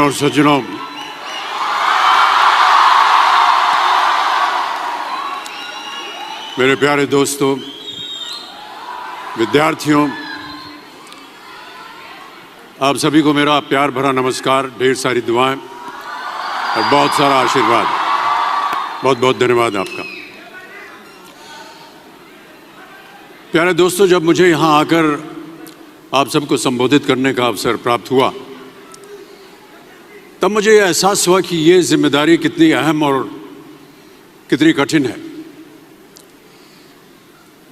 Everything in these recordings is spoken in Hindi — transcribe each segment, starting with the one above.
और सज्जनों, मेरे प्यारे दोस्तों, विद्यार्थियों, आप सभी को मेरा प्यार भरा नमस्कार, ढेर सारी दुआएं और बहुत सारा आशीर्वाद। बहुत बहुत धन्यवाद आपका। प्यारे दोस्तों, जब मुझे यहाँ आकर आप सबको संबोधित करने का अवसर प्राप्त हुआ, तब मुझे यह एहसास हुआ कि ये जिम्मेदारी कितनी अहम और कितनी कठिन है।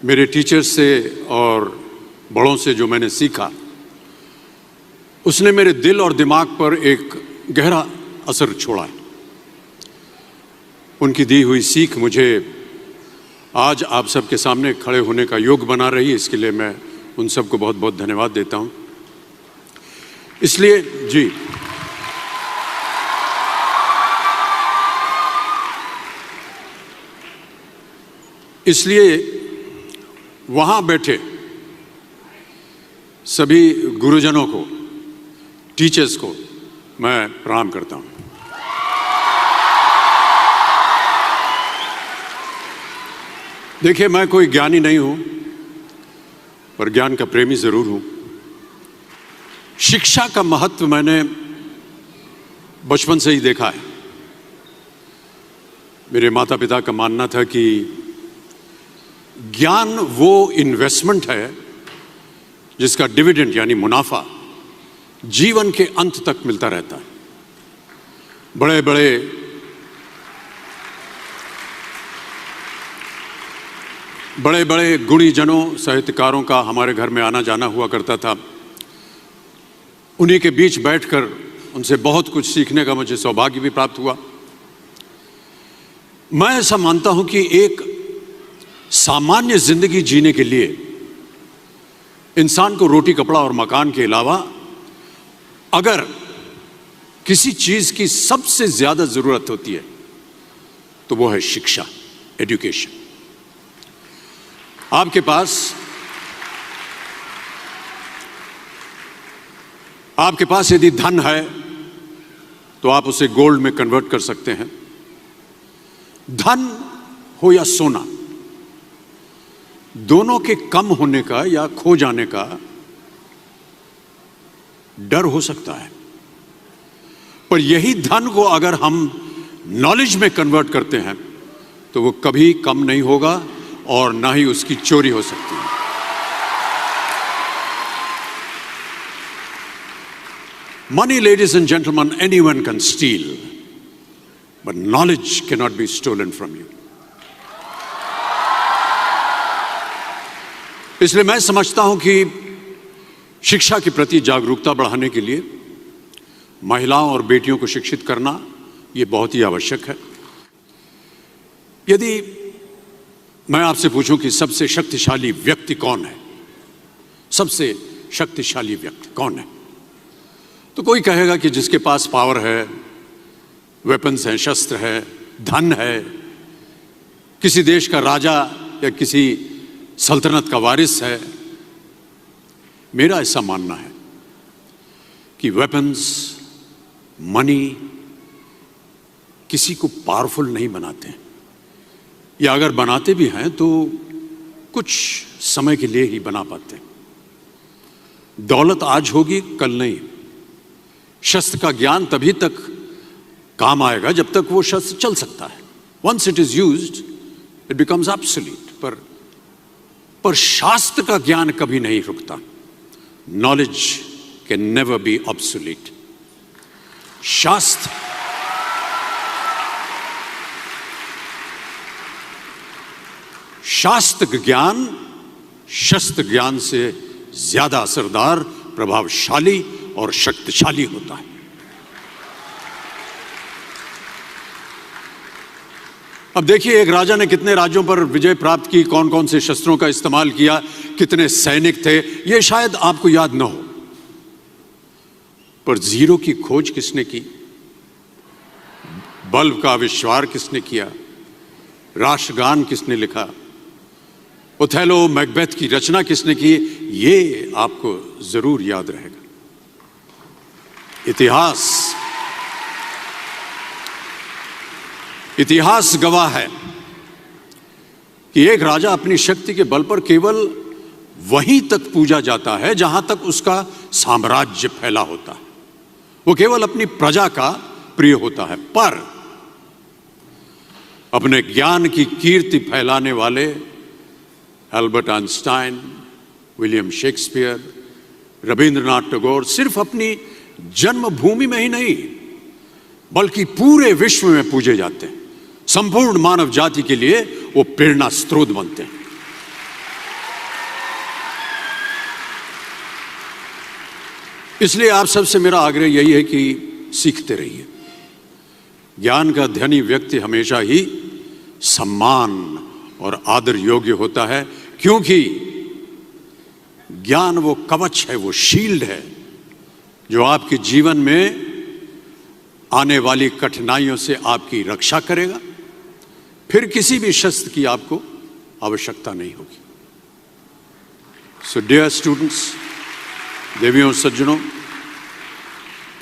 मेरे टीचर्स से और बड़ों से जो मैंने सीखा, उसने मेरे दिल और दिमाग पर एक गहरा असर छोड़ा है। उनकी दी हुई सीख मुझे आज आप सबके सामने खड़े होने का योग बना रही है। इसके लिए मैं उन सबको बहुत बहुत धन्यवाद देता हूं। इसलिए जी, इसलिए वहां बैठे सभी गुरुजनों को, टीचर्स को मैं प्रणाम करता हूं। देखिए, मैं कोई ज्ञानी नहीं हूं, पर ज्ञान का प्रेमी जरूर हूं। शिक्षा का महत्व मैंने बचपन से ही देखा है। मेरे माता पिता का मानना था कि ज्ञान वो इन्वेस्टमेंट है जिसका डिविडेंड यानी मुनाफा जीवन के अंत तक मिलता रहता है। बड़े बड़े गुणीजनों, साहित्यकारों का हमारे घर में आना जाना हुआ करता था। उन्हीं के बीच बैठकर उनसे बहुत कुछ सीखने का मुझे सौभाग्य भी प्राप्त हुआ। मैं ऐसा मानता हूं कि एक सामान्य जिंदगी जीने के लिए इंसान को रोटी, कपड़ा और मकान के अलावा अगर किसी चीज की सबसे ज्यादा जरूरत होती है तो वो है शिक्षा, एजुकेशन। आपके पास यदि धन है तो आप उसे गोल्ड में कन्वर्ट कर सकते हैं। धन हो या सोना, दोनों के कम होने का या खो जाने का डर हो सकता है, पर यही धन को अगर हम नॉलेज में कन्वर्ट करते हैं तो वो कभी कम नहीं होगा और ना ही उसकी चोरी हो सकती है। Money, ladies and gentlemen, anyone can steal, but knowledge cannot be stolen from you. इसलिए मैं समझता हूं कि शिक्षा के प्रति जागरूकता बढ़ाने के लिए महिलाओं और बेटियों को शिक्षित करना यह बहुत ही आवश्यक है। यदि मैं आपसे पूछूं कि सबसे शक्तिशाली व्यक्ति कौन है, सबसे शक्तिशाली व्यक्ति कौन है, तो कोई कहेगा कि जिसके पास पावर है, वेपन्स हैं, शस्त्र है, धन है, किसी देश का राजा या किसी सल्तनत का वारिस है। मेरा ऐसा मानना है कि वेपन्स, मनी किसी को पावरफुल नहीं बनाते हैं, या अगर बनाते भी हैं तो कुछ समय के लिए ही बना पाते हैं। दौलत आज होगी, कल नहीं। शस्त्र का ज्ञान तभी तक काम आएगा जब तक वो शस्त्र चल सकता है। Once it is used it becomes obsolete. पर शास्त्र का ज्ञान कभी नहीं रुकता। Knowledge can never be obsolete. शास्त्र ज्ञान शस्त्र ज्ञान से ज्यादा असरदार, प्रभावशाली और शक्तिशाली होता है। अब देखिए, एक राजा ने कितने राज्यों पर विजय प्राप्त की, कौन कौन से शस्त्रों का इस्तेमाल किया, कितने सैनिक थे, यह शायद आपको याद न हो, पर जीरो की खोज किसने की, बल्ब का आविष्कार किसने किया, राष्ट्रगान किसने लिखा, ओथेलो, मैकबेथ की रचना किसने की, ये आपको जरूर याद रहेगा। इतिहास इतिहास गवाह है कि एक राजा अपनी शक्ति के बल पर केवल वहीं तक पूजा जाता है जहां तक उसका साम्राज्य फैला होता है। वो केवल अपनी प्रजा का प्रिय होता है। पर अपने ज्ञान की कीर्ति फैलाने वाले Albert Einstein, William Shakespeare, Rabindranath Tagore सिर्फ अपनी जन्मभूमि में ही नहीं बल्कि पूरे विश्व में पूजे जाते हैं। संपूर्ण मानव जाति के लिए वो प्रेरणा स्रोत बनते हैं। इसलिए आप सबसे मेरा आग्रह यही है कि सीखते रहिए। ज्ञान का धनी व्यक्ति हमेशा ही सम्मान और आदर योग्य होता है, क्योंकि ज्ञान वो कवच है, वो शील्ड है जो आपके जीवन में आने वाली कठिनाइयों से आपकी रक्षा करेगा। फिर किसी भी शस्त्र की आपको आवश्यकता नहीं होगी। सो डियर स्टूडेंट्स, देवियों सज्जनों,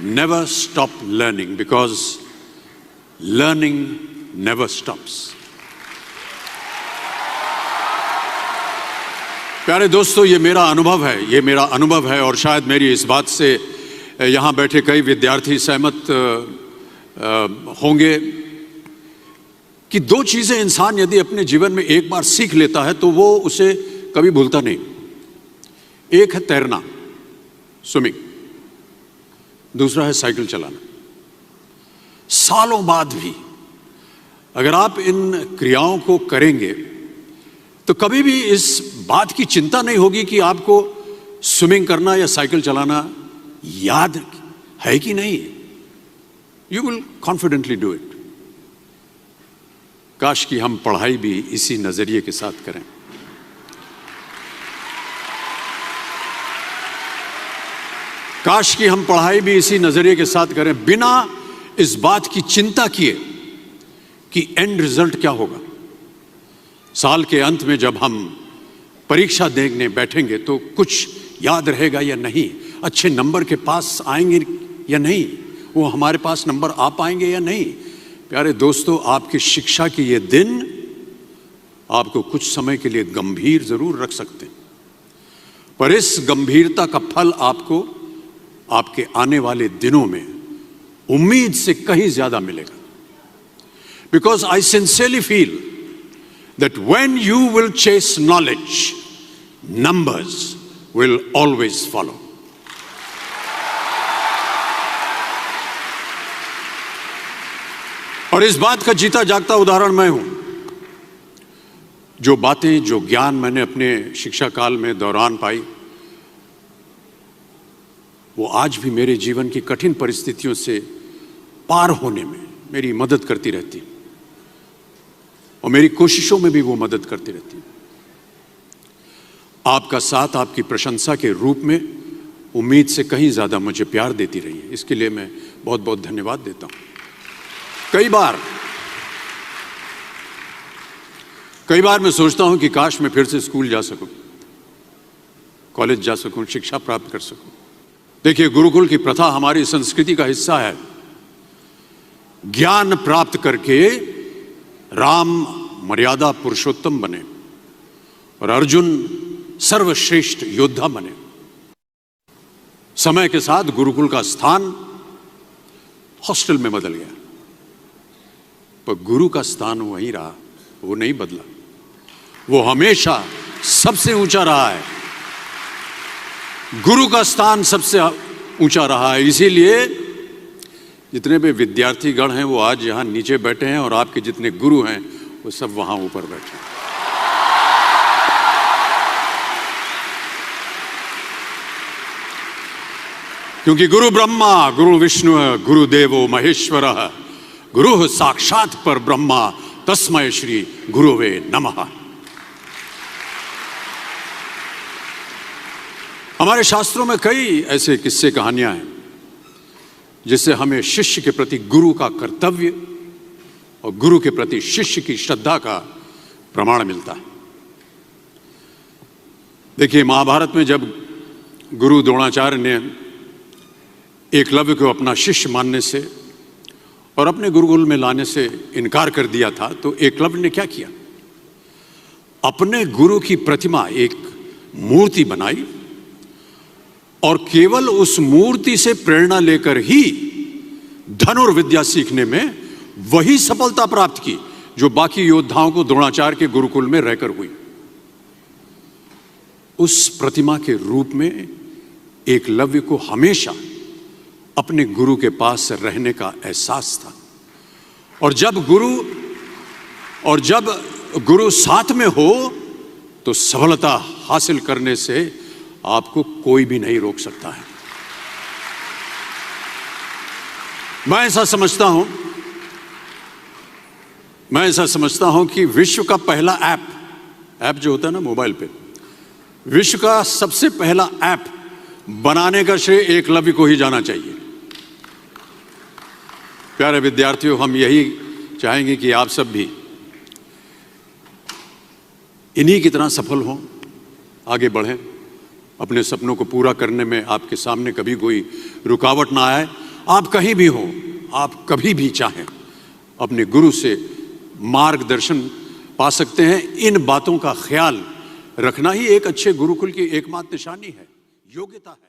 never stop learning because learning never stops. प्यारे दोस्तों, ये मेरा अनुभव है और शायद मेरी इस बात से यहाँ बैठे कई विद्यार्थी सहमत होंगे कि दो चीजें इंसान यदि अपने जीवन में एक बार सीख लेता है तो वो उसे कभी भूलता नहीं। एक है तैरना, स्विमिंग, दूसरा है साइकिल चलाना। सालों बाद भी अगर आप इन क्रियाओं को करेंगे तो कभी भी इस बात की चिंता नहीं होगी कि आपको स्विमिंग करना या साइकिल चलाना याद है कि नहीं। You will confidently do it. काश कि हम पढ़ाई भी इसी नजरिए के साथ करें। काश कि हम पढ़ाई भी इसी नजरिए के साथ करें, बिना इस बात की चिंता किए कि एंड रिजल्ट क्या होगा। साल के अंत में जब हम परीक्षा देने बैठेंगे तो कुछ याद रहेगा या नहीं, अच्छे नंबर के पास आएंगे या नहीं, वो हमारे पास नंबर आ पाएंगे या नहीं। प्यारे दोस्तों, आपकी शिक्षा के ये दिन आपको कुछ समय के लिए गंभीर जरूर रख सकते हैं, पर इस गंभीरता का फल आपको आपके आने वाले दिनों में उम्मीद से कहीं ज्यादा मिलेगा। Because I sincerely feel that when you will chase knowledge, numbers will always follow. और इस बात का जीता जागता उदाहरण मैं हूं। जो बातें, जो ज्ञान मैंने अपने शिक्षा काल में दौरान पाई, वो आज भी मेरे जीवन की कठिन परिस्थितियों से पार होने में मेरी मदद करती रहती है और मेरी कोशिशों में भी वो मदद करती रहती है। आपका साथ, आपकी प्रशंसा के रूप में उम्मीद से कहीं ज्यादा मुझे प्यार देती रही है। इसके लिए मैं बहुत बहुत धन्यवाद देता हूं। कई बार मैं सोचता हूं कि काश मैं फिर से स्कूल जा सकूं, कॉलेज जा सकूं, शिक्षा प्राप्त कर सकूं। देखिए, गुरुकुल की प्रथा हमारी संस्कृति का हिस्सा है। ज्ञान प्राप्त करके राम मर्यादा पुरुषोत्तम बने और अर्जुन सर्वश्रेष्ठ योद्धा बने। समय के साथ गुरुकुल का स्थान हॉस्टल में बदल गया, पर गुरु का स्थान वहीं रहा, वो नहीं बदला। वो हमेशा सबसे ऊंचा रहा है। गुरु का स्थान सबसे ऊंचा रहा है। इसीलिए जितने भी विद्यार्थीगण हैं वो आज यहां नीचे बैठे हैं और आपके जितने गुरु हैं वो सब वहां ऊपर बैठे हैं। क्योंकि गुरु ब्रह्मा, गुरु विष्णु, गुरु देवो महेश्वर, गुरु साक्षात पर ब्रह्मा, तस्मै श्री गुरुवे नमः। हमारे शास्त्रों में कई ऐसे किस्से कहानियां हैं जिससे हमें शिष्य के प्रति गुरु का कर्तव्य और गुरु के प्रति शिष्य की श्रद्धा का प्रमाण मिलता है। देखिए, महाभारत में जब गुरु द्रोणाचार्य ने एकलव्य को अपना शिष्य मानने से और अपने गुरुकुल में लाने से इनकार कर दिया था, तो एकलव्य ने क्या किया? अपने गुरु की प्रतिमा, एक मूर्ति बनाई और केवल उस मूर्ति से प्रेरणा लेकर ही धनुर्विद्या सीखने में वही सफलता प्राप्त की जो बाकी योद्धाओं को द्रोणाचार्य के गुरुकुल में रहकर हुई। उस प्रतिमा के रूप में एकलव्य को हमेशा अपने गुरु के पास रहने का एहसास था। और जब गुरु साथ में हो तो सफलता हासिल करने से आपको कोई भी नहीं रोक सकता है। मैं ऐसा समझता हूं कि विश्व का पहला ऐप जो होता है ना मोबाइल पे, विश्व का सबसे पहला ऐप बनाने का श्रेय एकलव्य को ही जाना चाहिए। प्यारे विद्यार्थियों, हम यही चाहेंगे कि आप सब भी इन्हीं की तरह सफल हों, आगे बढ़ें, अपने सपनों को पूरा करने में आपके सामने कभी कोई रुकावट ना आए। आप कहीं भी हो, आप कभी भी चाहें अपने गुरु से मार्गदर्शन पा सकते हैं। इन बातों का ख्याल रखना ही एक अच्छे गुरुकुल की एकमात्र निशानी है, योग्यता है।